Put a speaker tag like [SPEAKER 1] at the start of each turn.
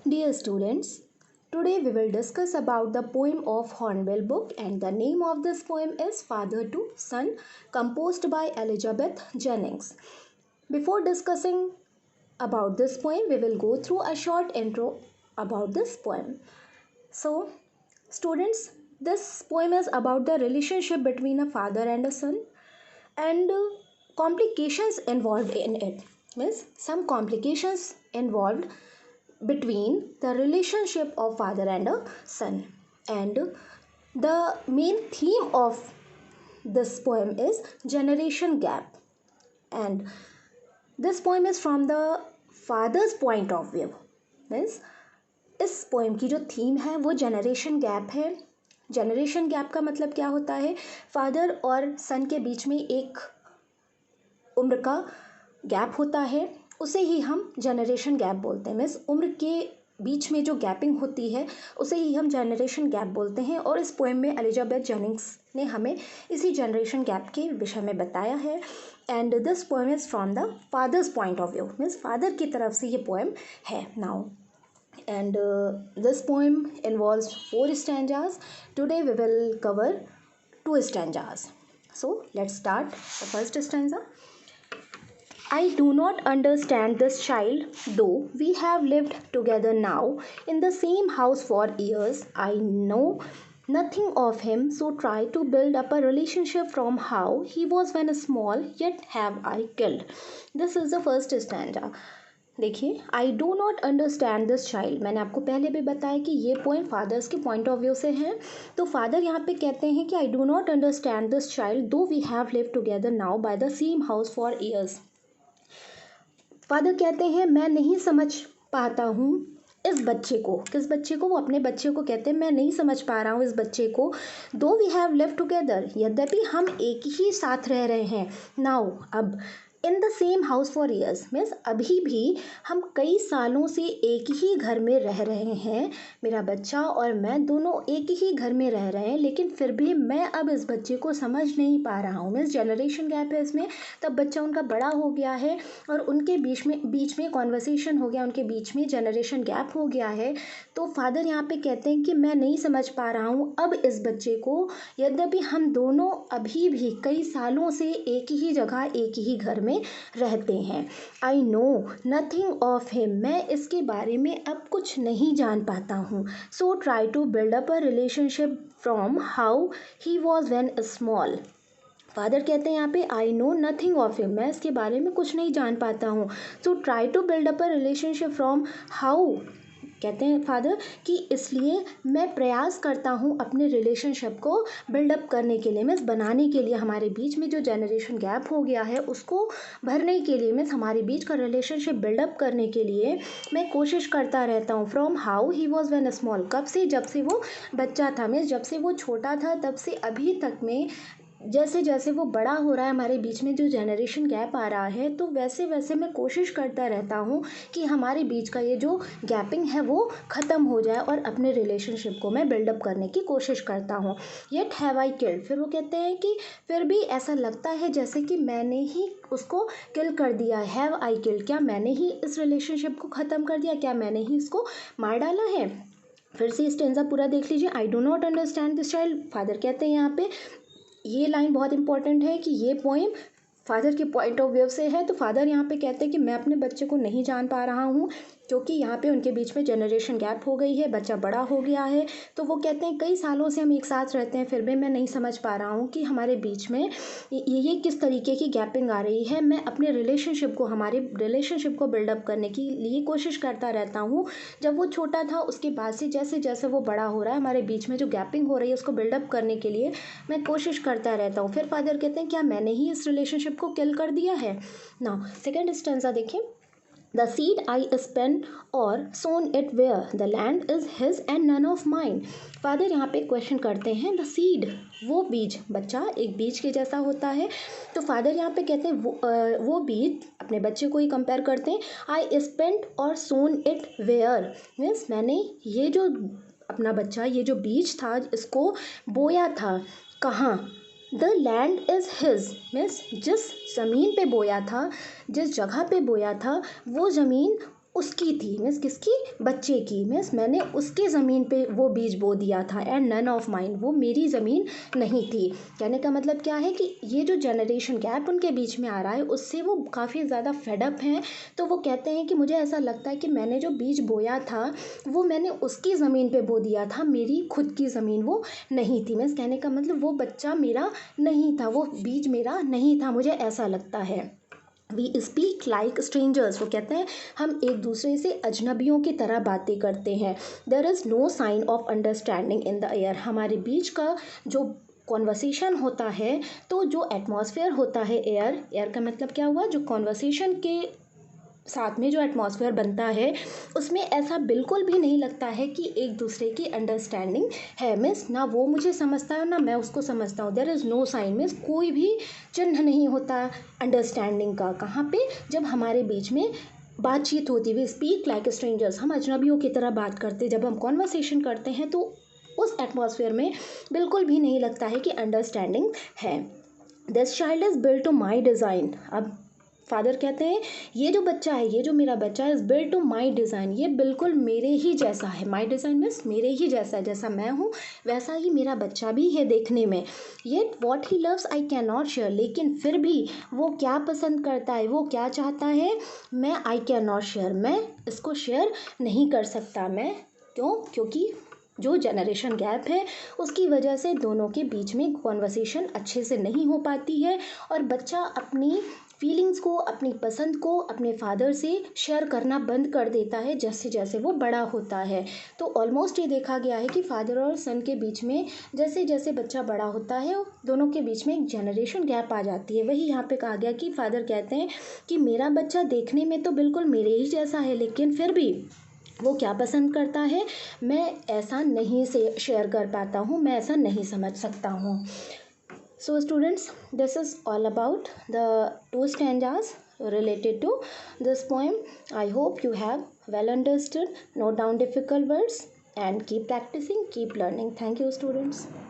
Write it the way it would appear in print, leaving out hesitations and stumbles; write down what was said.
[SPEAKER 1] Dear students, today we will discuss about the poem of Hornbill book, and the name of this poem is Father to Son, composed by Elizabeth Jennings. Before discussing about this poem, we will go through a short intro about this poem. So, students, this poem is about the relationship between a father and a son and complications involved in it. Means some complications involved between the relationship of father and a son, and the main theme of this poem is generation gap, and this poem is from the father's point of view. Means इस poem की जो theme है वो generation gap है. Generation gap का मतलब क्या होता है? फादर और सन के बीच में एक उम्र का गैप होता है, उसे ही हम जनरेशन गैप बोलते हैं. मीन्स उम्र के बीच में जो गैपिंग होती है उसे ही हम जनरेशन गैप बोलते हैं. और इस पोएम में एलिजाबेथ जेनिंग्स ने हमें इसी जनरेशन गैप के विषय में बताया है. And this poem is from the father's point of view. Means father की तरफ से ये पोएम है. Now and this poem involves 4 stanzas. Today we will cover 2 stanzas. So let's start the first stanza. I do not understand this child, though we have lived together now in the same house for years. I know nothing of him, so try to build up a relationship from how he was when small, yet have I killed. This is the first stanza. देखिए, I do not understand this child. मैंने आपको पहले भी बताया कि ये poem fathers के point of view से है. तो फादर यहाँ पे कहते हैं कि I do not understand this child though we have live together now by the same house for years. Father कहते हैं मैं नहीं समझ पाता हूँ इस बच्चे को. किस बच्चे को? वो अपने बच्चे को कहते हैं मैं नहीं समझ पा रहा हूँ इस बच्चे को. दो वी हैव लिव टुगेदर, यद्यपि हम एक ही साथ रह रहे हैं. नाउ, अब in the same house for years means अभी भी हम कई सालों से एक ही घर में रह रहे हैं. मेरा बच्चा और मैं दोनों एक ही घर में रह रहे हैं, लेकिन फिर भी मैं अब इस बच्चे को समझ नहीं पा रहा हूँ. मीन्स जनरेशन गैप है इसमें. तब बच्चा उनका बड़ा हो गया है और उनके बीच में कॉन्वर्सेशन हो गया, उनके बीच में जनरेशन गैप हो गया है. तो फादर यहाँ पे कहते हैं कि मैं नहीं समझ पा रहा हूँ अब इस बच्चे को, यद्यपि हम दोनों अभी भी कई सालों से एक ही जगह एक ही घर में रहते हैं. आई नो नथिंग ऑफ हिम, मैं इसके बारे में अब कुछ नहीं जान पाता हूँ. So try to build up a relationship from how he was when small. Father कहते हैं यहाँ पे I know nothing of him, मैं इसके बारे में कुछ नहीं जान पाता हूँ. So try to build up a relationship from how, कहते हैं फादर कि इसलिए मैं प्रयास करता हूँ अपने रिलेशनशिप को बिल्डअप करने के लिए, मीन्स बनाने के लिए. हमारे बीच में जो जनरेशन गैप हो गया है उसको भरने के लिए, मीन्स हमारे बीच का रिलेशनशिप बिल्डअप करने के लिए मैं कोशिश करता रहता हूँ. From how he was when small, कब से? जब से वो बच्चा था. मीन्स जब से वो छोटा था तब से अभी तक में जैसे जैसे वो बड़ा हो रहा है, हमारे बीच में जो जनरेशन गैप आ रहा है, तो वैसे वैसे मैं कोशिश करता रहता हूँ कि हमारे बीच का ये जो गैपिंग है वो ख़त्म हो जाए और अपने रिलेशनशिप को मैं बिल्डअप करने की कोशिश करता हूँ. येट हैव आई किल्ड, फिर वो कहते हैं कि फिर भी ऐसा लगता है जैसे कि मैंने ही उसको किल कर दिया. हैव आई किल्ड, क्या मैंने ही इस रिलेशनशिप को ख़त्म कर दिया? क्या मैंने ही इसको मार डाला है? फिर से स्टेंजा पूरा देख लीजिए. आई do not understand this child, father कहते हैं यहाँ पे, ये लाइन बहुत इंपॉर्टेंट है कि ये पोएम फादर के पॉइंट ऑफ व्यू से है. तो फादर यहाँ पे कहते हैं कि मैं अपने बच्चे को नहीं जान पा रहा हूँ क्योंकि यहाँ पे उनके बीच में जनरेशन गैप हो गई है, बच्चा बड़ा हो गया है. तो वो कहते हैं कई सालों से हम एक साथ रहते हैं, फिर भी मैं नहीं समझ पा रहा हूँ कि हमारे बीच में ये किस तरीके की गैपिंग आ रही है. मैं अपने हमारे रिलेशनशिप को बिल्डअप करने की लिए कोशिश करता रहता हूँ. जब वो छोटा था उसके बाद से जैसे जैसे वो बड़ा हो रहा है, हमारे बीच में जो गैपिंग हो रही है उसको बिल्डअप करने के लिए मैं कोशिश करता रहता हूँ. फिर फादर कहते हैं क्या मैंने ही इस रिलेशनशिप को किल कर दिया है? नाउ सेकेंड स्टेंजा देखिए. The seed I spent or sown it where the land is his and none of mine. Father यहाँ पे क्वेश्चन करते हैं. द सीड, वो बीज, बच्चा एक बीज के जैसा होता है. तो फादर यहाँ पे कहते हैं वो बीज, अपने बच्चे को ही कंपेयर करते हैं. आई स्पेंट और सोन इट वेयर, मीन्स मैंने ये जो अपना बच्चा, ये जो बीज था इसको बोया था. कहाँ? The land is his, means जिस ज़मीन पे बोया था, जिस जगह पे बोया था वो ज़मीन उसकी थी, मीन्स किसकी, बच्चे की, मीन्स मैंने उसके ज़मीन पे वो बीज बो दिया था, एंड नन ऑफ माइन, वो मेरी ज़मीन नहीं थी। कहने का मतलब क्या है कि ये जो जनरेशन गैप उनके बीच में आ रहा है उससे वो काफ़ी ज़्यादा फेडअप हैं। तो वो कहते हैं कि मुझे ऐसा लगता है कि मैंने जो बीज बोया था वो मैंने उसकी ज़मीन पे बो दिया था, मेरी खुद की ज़मीन वो नहीं थी। मीन्स कहने का मतलब वो बच्चा मेरा नहीं था, वो बीज मेरा नहीं था, मुझे ऐसा लगता है। वी स्पीक लाइक स्ट्रेंजर्स, वो कहते हैं हम एक दूसरे से अजनबियों की तरह बातें करते हैं। There is no sign of understanding in the air, हमारे बीच का जो कॉन्वर्सेशन होता है, तो जो एटमॉस्फेयर होता है, एयर का मतलब क्या हुआ, जो कॉन्वर्सेशन के साथ में जो एटमॉस्फेयर बनता है उसमें ऐसा बिल्कुल भी नहीं लगता है कि एक दूसरे की अंडरस्टैंडिंग है। मीन्स ना वो मुझे समझता है ना मैं उसको समझता हूँ। There is no sign, means कोई भी चिन्ह नहीं होता अंडरस्टैंडिंग का। कहाँ पे, जब हमारे बीच में बातचीत होती है। वी स्पीक लाइक स्ट्रेंजर्स, हम अजनबियों की तरह बात करते, जब हम कॉन्वर्सेशन करते हैं तो उस एटमॉस्फेयर में बिल्कुल भी नहीं लगता है कि अंडरस्टैंडिंग है। This child is built to my design, अब फादर कहते हैं ये जो बच्चा है, ये जो मेरा बच्चा है, is built to my design, ये बिल्कुल मेरे ही जैसा है। माई डिज़ाइन मीन्स मेरे ही जैसा है, जैसा मैं हूँ वैसा ही मेरा बच्चा भी है देखने में। Yet what he loves I can not share, लेकिन फिर भी वो क्या पसंद करता है, वो क्या चाहता है, मैं आई कैन नॉट शेयर, मैं इसको शेयर नहीं कर सकता। मैं क्यों, क्योंकि जो जनरेशन गैप है उसकी वजह से दोनों के बीच में कॉन्वर्सेशन अच्छे से नहीं हो पाती है, और बच्चा अपनी फीलिंग्स को, अपनी पसंद को अपने फादर से शेयर करना बंद कर देता है जैसे जैसे वो बड़ा होता है। तो ऑलमोस्ट ये देखा गया है कि फादर और सन के बीच में जैसे जैसे बच्चा बड़ा होता है दोनों के बीच में एक जनरेशन गैप आ जाती है। वही यहाँ पे कहा गया कि फादर कहते हैं कि मेरा बच्चा देखने में तो बिल्कुल मेरे ही जैसा है, लेकिन फिर भी वो क्या पसंद करता है, मैं ऐसा नहीं से शेयर कर पाता हूँ, मैं ऐसा नहीं समझ सकता हूँ। So students, this is all about the two stanzas related to this poem. I hope you have well understood. Note down difficult words and keep practicing, keep learning. Thank you students.